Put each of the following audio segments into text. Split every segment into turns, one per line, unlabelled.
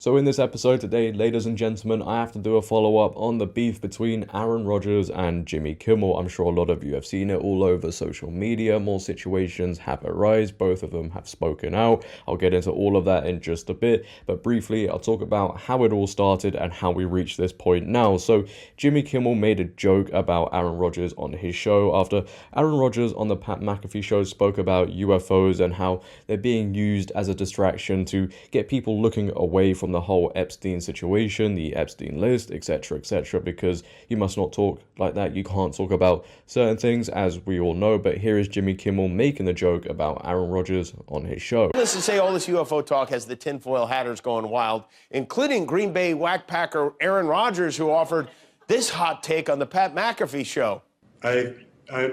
So in this episode today, ladies and gentlemen, I have to do a follow-up on the beef between Aaron Rodgers and Jimmy Kimmel. I'm sure a lot of you have seen it all over social media. More situations have arisen. Both of them have spoken out. I'll get into all of that in just a bit. But briefly, I'll talk about how it all started and how we reached this point now. So Jimmy Kimmel made a joke about Aaron Rodgers on his show after Aaron Rodgers on the Pat McAfee show spoke about UFOs and how they're being used as a distraction to get people looking away from the whole Epstein situation, the Epstein list, etc., because you must not talk like that. You can't talk about certain things, as we all know. But here is Jimmy Kimmel making the joke about Aaron Rodgers on his show.
Let's just say all this UFO talk has the tinfoil hatters going wild, including Green Bay whackpacker Aaron Rodgers, who offered this hot take on the Pat McAfee show.
I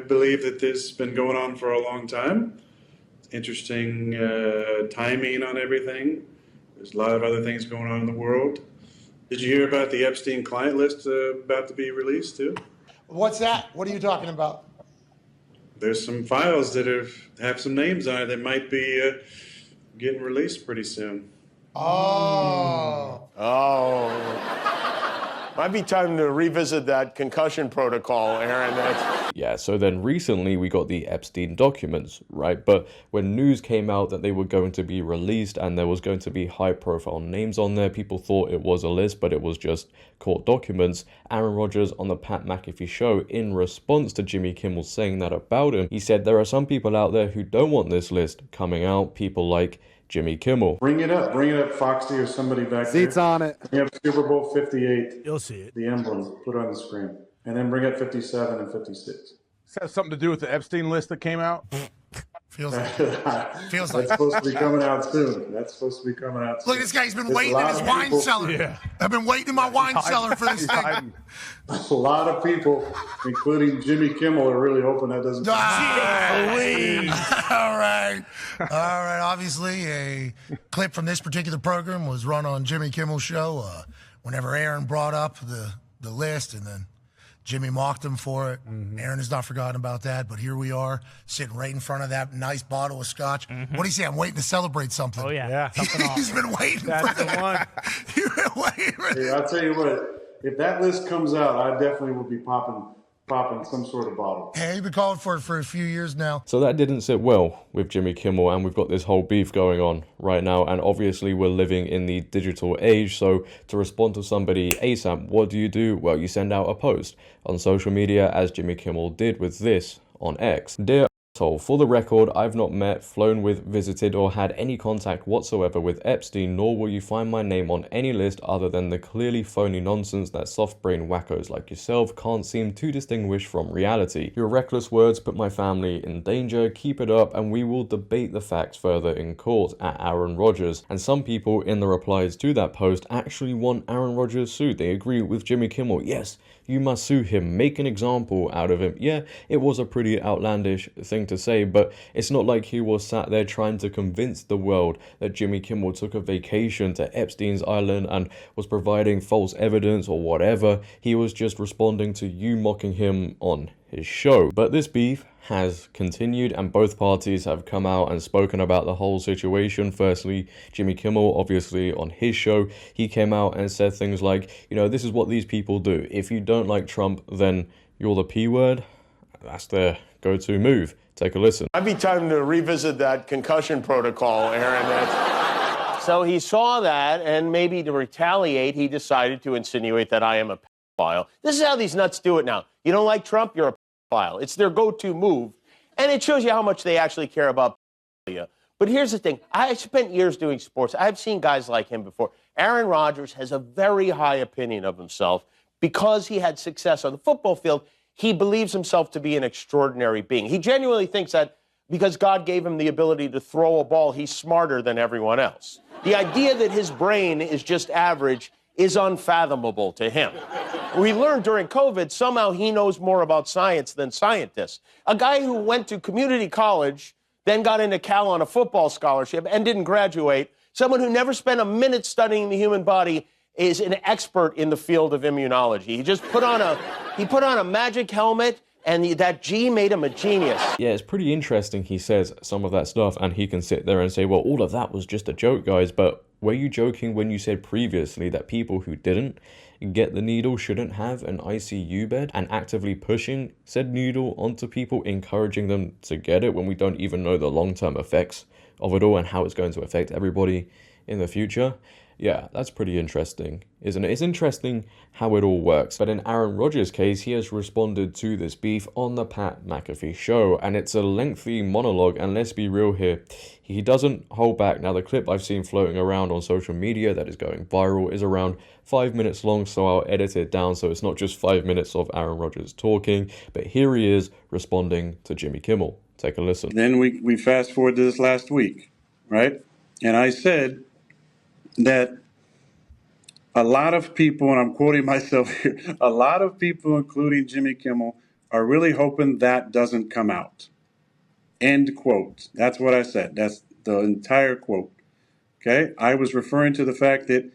believe that this has been going on for a long time. Interesting timing on everything. There's a lot of other things going on in the world. Did you hear about the Epstein client list about to be released too?
What's that? What are you talking about?
There's some files that have some names on it that might be getting released pretty soon.
Oh.
Might be time to revisit that concussion protocol, Aaron.
Yeah, so then recently we got the Epstein documents, right? But when news came out that they were going to be released and there was going to be high-profile names on there, people thought it was a list, but it was just court documents. Aaron Rodgers on the Pat McAfee show, in response to Jimmy Kimmel saying that about him, he said there are some people out there who don't want this list coming out, people like Jimmy Kimmel.
Bring it up, Foxy or somebody back there.
Seats on it.
We have Super Bowl 58.
You'll see it.
The emblem, put it on the screen. And then bring up 57 and 56.
This has something to do with the Epstein list that came out?
Feels like.
That's supposed to be coming out soon.
Look, this guy's been waiting in his wine cellar.
Yeah.
I've been waiting in my wine cellar for this thing.
A lot of people, including Jimmy Kimmel, are really hoping that doesn't.
All right. Obviously, a clip from this particular program was run on Jimmy Kimmel's show whenever Aaron brought up the list, and then Jimmy mocked him for it. Aaron has not forgotten about that, but here we are, sitting right in front of that nice bottle of scotch. What do you say? I'm waiting to celebrate something.
Oh, yeah.
He's been waiting
That's
for
the one.
You've been waiting for
Hey, I'll tell you what, if that list comes out, I definitely will be popping some sort of bottle.
Hey, you've been calling for it for a few years now.
So that didn't sit well with Jimmy Kimmel, and we've got this whole beef going on right now, and obviously we're living in the digital age, so to respond to somebody ASAP, what do? Well, you send out a post on social media, as Jimmy Kimmel did with this on X. Dear asshole, for the record, I've not met, flown with, visited, or had any contact whatsoever with Epstein, nor will you find my name on any list other than the clearly phony nonsense that soft-brain wackos like yourself can't seem to distinguish from reality. Your reckless words put my family in danger. Keep it up and we will debate the facts further in court, at Aaron Rodgers. And some people in the replies to that post actually want Aaron Rodgers sued. They agree with Jimmy Kimmel. Yes, you must sue him, make an example out of him. Yeah, it was a pretty outlandish thing to say, but it's not like he was sat there trying to convince the world that Jimmy Kimmel took a vacation to Epstein's island and was providing false evidence or whatever. He was just responding to you mocking him on his show. But this beef has continued and both parties have come out and spoken about the whole situation. Firstly, Jimmy Kimmel, obviously on his show, he came out and said things like, you know, this is what these people do. If you don't like Trump, then you're the P word. That's their go-to move. Take a listen.
Might be time to revisit that concussion protocol, Aaron. So he saw that, and maybe to retaliate, he decided to insinuate that I am a pedophile. This is how these nuts do it now. You don't like Trump, you're a pedophile. It's their go-to move, and it shows you how much they actually care about pedophilia. But here's the thing. I spent years doing sports. I've seen guys like him before. Aaron Rodgers has a very high opinion of himself because he had success on the football field. He believes himself to be an extraordinary being. He genuinely thinks that because God gave him the ability to throw a ball, he's smarter than everyone else. The idea that his brain is just average is unfathomable to him. We learned during COVID, somehow he knows more about science than scientists. A guy who went to community college, then got into Cal on a football scholarship and didn't graduate, someone who never spent a minute studying the human body, is an expert in the field of immunology. He just put on a magic helmet, and that G made him a genius.
Yeah, it's pretty interesting he says some of that stuff, and he can sit there and say, well, all of that was just a joke, guys, but were you joking when you said previously that people who didn't get the needle shouldn't have an ICU bed, and actively pushing said needle onto people, encouraging them to get it when we don't even know the long-term effects of it all and how it's going to affect everybody in the future? Yeah, that's pretty interesting, isn't it? It's interesting how it all works. But in Aaron Rodgers' case, he has responded to this beef on the Pat McAfee show, and it's a lengthy monologue, and let's be real here, he doesn't hold back. Now, the clip I've seen floating around on social media that is going viral is around 5 minutes long, so I'll edit it down so it's not just 5 minutes of Aaron Rodgers talking, but here he is responding to Jimmy Kimmel. Take a listen.
Then we fast forward to this last week, right? And I said that a lot of people, and I'm quoting myself here, a lot of people, including Jimmy Kimmel, are really hoping that doesn't come out. End quote. That's what I said. That's the entire quote. Okay? I was referring to the fact that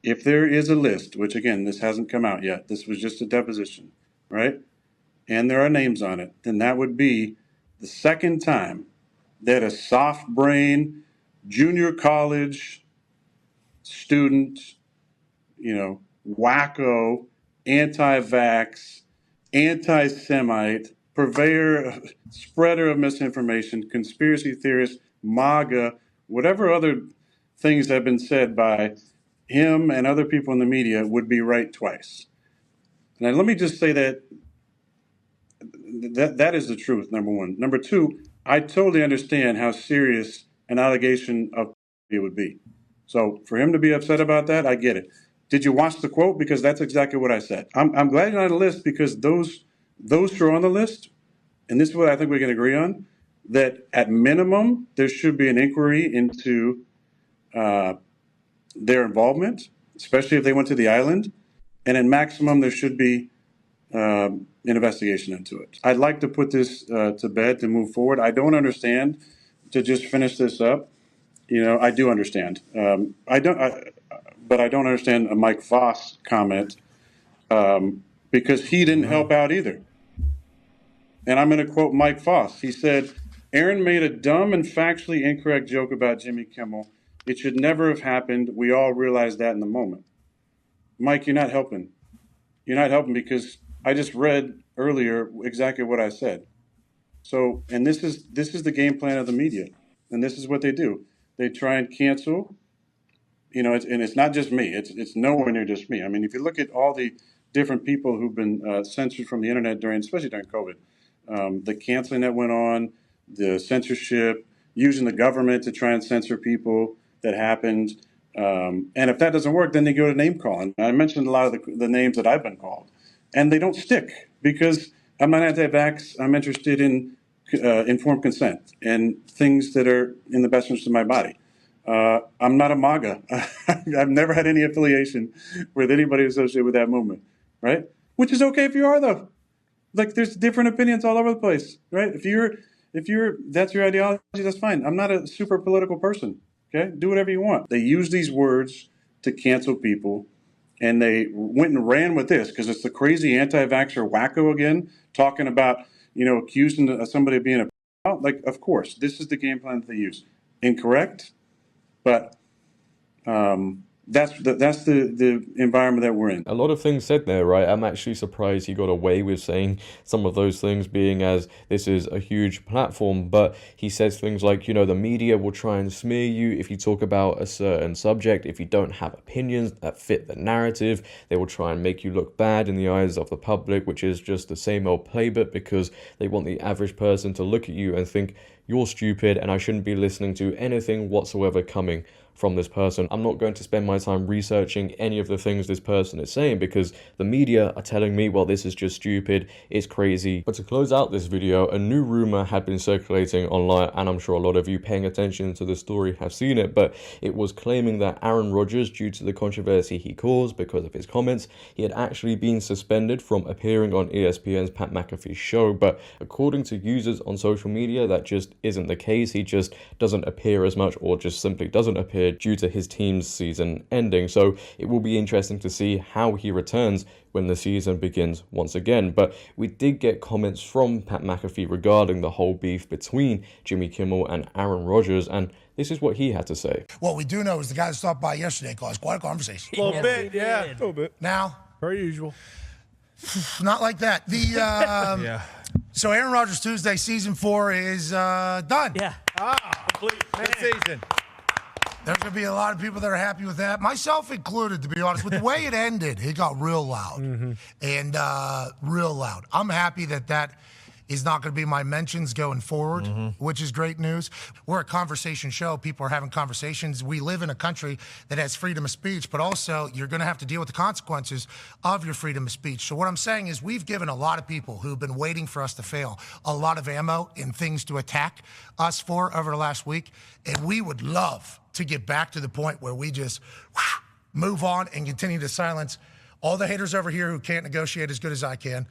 if there is a list, which again, this hasn't come out yet, this was just a deposition, right? And there are names on it, then that would be the second time that a soft brain junior college student, wacko, anti-vax, anti-Semite, purveyor, spreader of misinformation, conspiracy theorist, MAGA, whatever other things have been said by him and other people in the media would be right twice. Now, let me just say that is the truth, number one. Number two, I totally understand how serious an allegation of it would be. So for him to be upset about that, I get it. Did you watch the quote? Because that's exactly what I said. I'm glad you're on the list, because those who are on the list, and this is what I think we can agree on, that at minimum, there should be an inquiry into their involvement, especially if they went to the island. And at maximum, there should be an investigation into it. I'd like to put this to bed to move forward. I don't understand, to just finish this up. I do understand. But I don't understand a Mike Voss comment because he didn't help out either. And I'm going to quote Mike Voss. He said, "Aaron made a dumb and factually incorrect joke about Jimmy Kimmel. It should never have happened. We all realized that in the moment." Mike, you're not helping. You're not helping, because I just read earlier exactly what I said. So, and this is the game plan of the media, and this is what they do. They try and cancel. And it's not just me. It's nowhere near just me. I mean, if you look at all the different people who've been censored from the internet especially during COVID, the canceling that went on, the censorship, using the government to try and censor people that happened. And if that doesn't work, then they go to name calling. I mentioned a lot of the names that I've been called, and they don't stick, because I'm not anti-vax. I'm interested in informed consent and things that are in the best interest of my body. I'm not a MAGA. I've never had any affiliation with anybody associated with that movement, right? Which is okay if you are, though. Like, there's different opinions all over the place, right? If that's your ideology, that's fine. I'm not a super political person. Okay, do whatever you want. They use these words to cancel people, and they went and ran with this because it's the crazy anti-vaxxer wacko again, talking about, accusing somebody of being a, like, of course, this is the game plan that they use. Incorrect, but that's the environment that we're in.
A lot of things said there, right? I'm actually surprised he got away with saying some of those things, being as this is a huge platform. But he says things like, the media will try and smear you if you talk about a certain subject. If you don't have opinions that fit the narrative, they will try and make you look bad in the eyes of the public, which is just the same old playbook, because they want the average person to look at you and think you're stupid and I shouldn't be listening to anything whatsoever coming from this person. I'm not going to spend my time researching any of the things this person is saying, because the media are telling me, well, this is just stupid, it's crazy. But to close out this video, a new rumor had been circulating online, and I'm sure a lot of you paying attention to the story have seen it, but it was claiming that Aaron Rodgers, due to the controversy he caused because of his comments, he had actually been suspended from appearing on ESPN's Pat McAfee show. But according to users on social media, that just isn't the case. He just doesn't appear as much, or just simply doesn't appear due to his team's season ending. So it will be interesting to see how he returns when the season begins once again. But we did get comments from Pat McAfee regarding the whole beef between Jimmy Kimmel and Aaron Rodgers, and This is what he had to say.
What we do know is the guy that stopped by yesterday caused quite a conversation.
A little bit, yeah. A little bit.
Now,
Per usual.
not like that.
Yeah.
So Aaron Rodgers Tuesday, season 4 is done.
Yeah.
Complete. Good season.
There's going to be a lot of people that are happy with that, myself included, to be honest. With the way it ended, it got real loud. And real loud. I'm happy that that is not going to be my mentions going forward, which is great news. We're a conversation show. People are having conversations. We live in a country that has freedom of speech, but also you're going to have to deal with the consequences of your freedom of speech. So what I'm saying is we've given a lot of people who've been waiting for us to fail a lot of ammo and things to attack us for over the last week. And we would love to get back to the point where we just move on and continue to silence all the haters over here who can't negotiate as good as I can,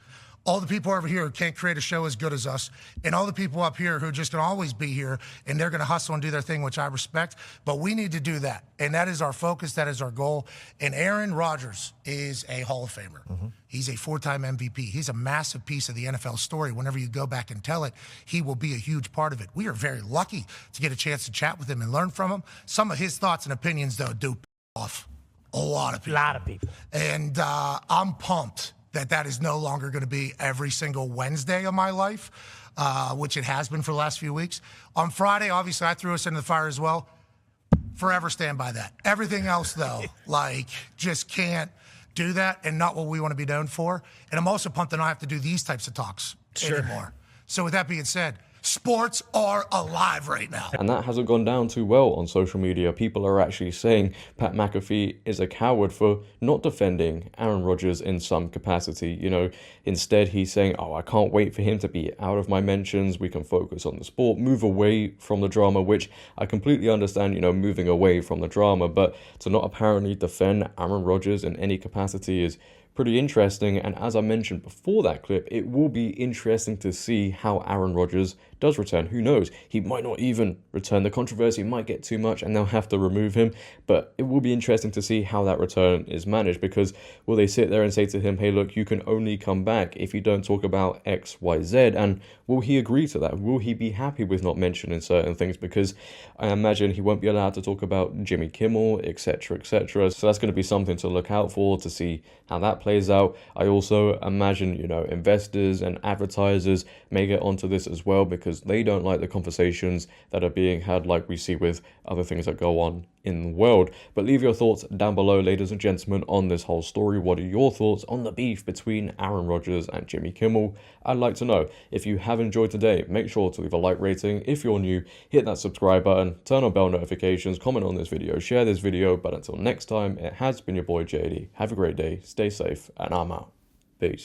all the people over here who can't create a show as good as us, and all the people up here who are just going to always be here, and they're going to hustle and do their thing, which I respect. But we need to do that, and that is our focus. That is our goal. And Aaron Rodgers is a Hall of Famer. He's a 4-time MVP. He's a massive piece of the NFL story. Whenever you go back and tell it, he will be a huge part of it. We are very lucky to get a chance to chat with him and learn from him. Some of his thoughts and opinions, though, do off a lot of people.
A lot of people.
And I'm pumped that is no longer going to be every single Wednesday of my life, which it has been for the last few weeks. On Friday, obviously, I threw us into the fire as well. Forever stand by that. Everything else, though, like, just can't do that and not what we want to be known for. And I'm also pumped that I don't have to do these types of talks anymore. So with that being said, sports are alive right now.
And that hasn't gone down too well on social media. People are actually saying Pat McAfee is a coward for not defending Aaron Rodgers in some capacity. You know, instead he's saying, oh, I can't wait for him to be out of my mentions. We can focus on the sport, move away from the drama, which I completely understand, you know, moving away from the drama. But to not apparently defend Aaron Rodgers in any capacity is pretty interesting. And as I mentioned before that clip, it will be interesting to see how Aaron Rodgers does return. Who knows? He might not even return. The controversy might get too much and they'll have to remove him. But it will be interesting to see how that return is managed, because will they sit there and say to him, hey, look, you can only come back if you don't talk about X, Y, Z? And will he agree to that? Will he be happy with not mentioning certain things? Because I imagine he won't be allowed to talk about Jimmy Kimmel, etc., etc. So that's going to be something to look out for, to see how that plays out. I also imagine, you know, investors and advertisers may get onto this as well, because they don't like the conversations that are being had, like we see with other things that go on in the world. But leave your thoughts down below, ladies and gentlemen, on this whole story. What are your thoughts on the beef between Aaron Rodgers and Jimmy Kimmel? I'd like to know. If you have enjoyed today, make sure to leave a like rating. If you're new, hit that subscribe button, turn on bell notifications, comment on this video, share this video. But until next time, it has been your boy JD. Have a great day, stay safe, and I'm out. Peace.